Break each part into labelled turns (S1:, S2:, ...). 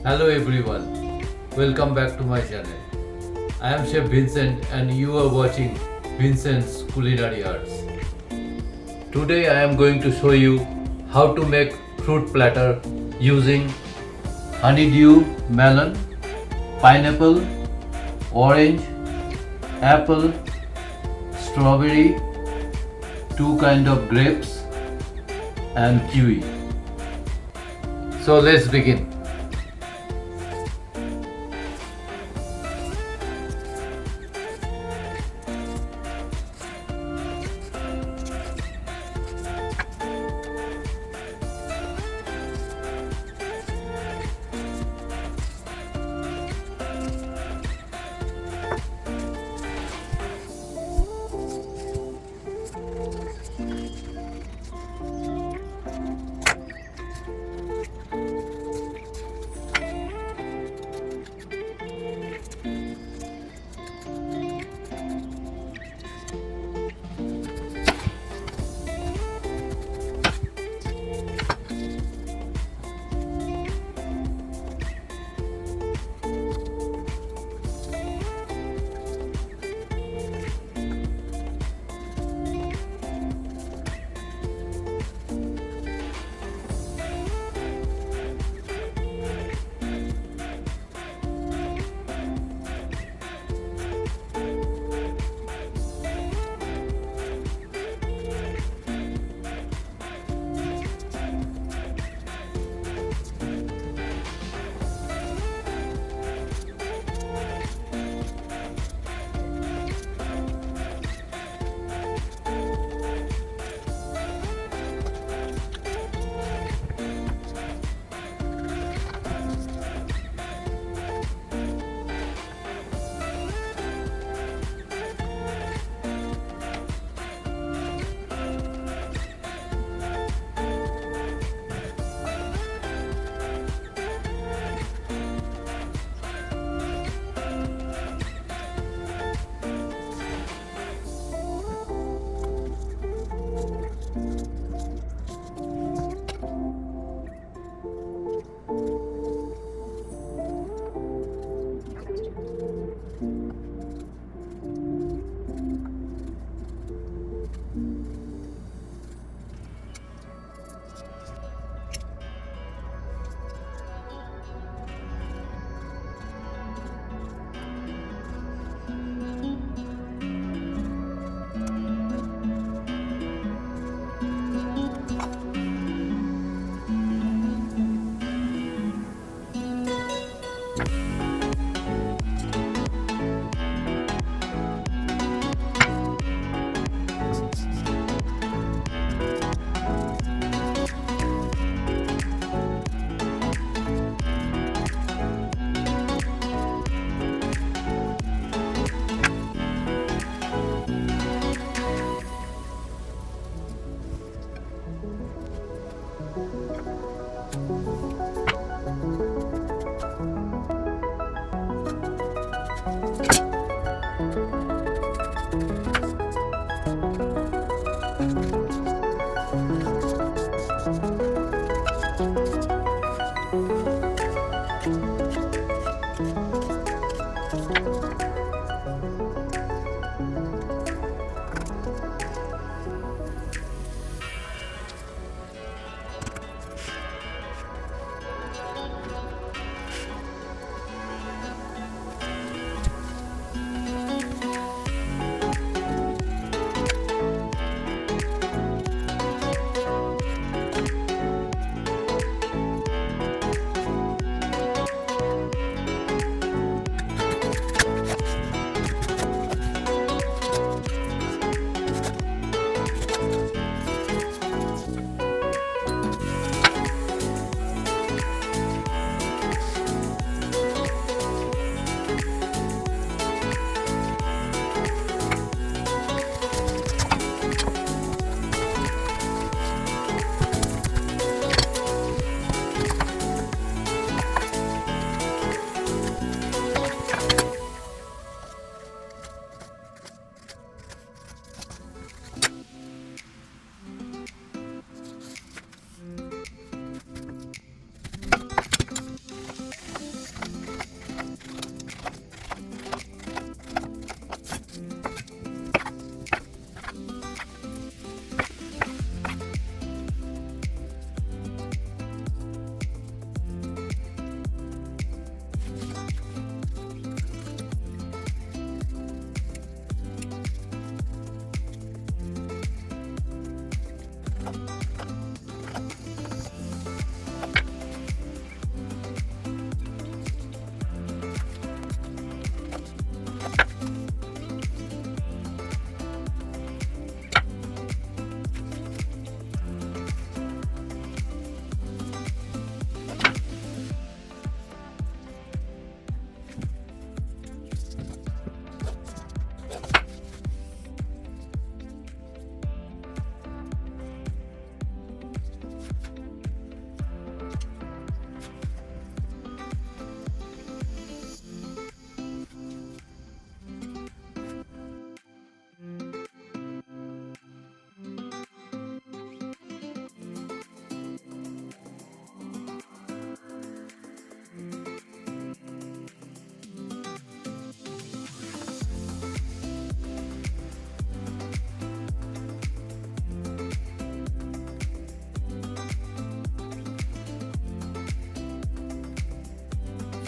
S1: Hello everyone, welcome back to my channel. I am Chef Vincent and you are watching Vincent's Culinary Arts. Today I am going to show you how to make fruit platter using honeydew melon, pineapple, orange, apple, strawberry, two kind of grapes and kiwi. So let's begin.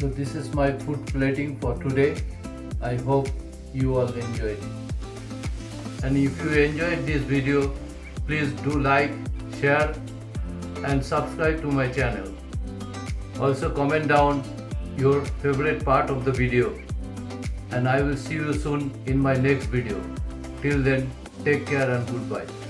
S1: So this is my food plating for today. I hope you all enjoyed it. And if you enjoyed this video, please do like, share and subscribe to my channel. Also comment down your favorite part of the video. And I will see you soon in my next video. Till then, take care and goodbye.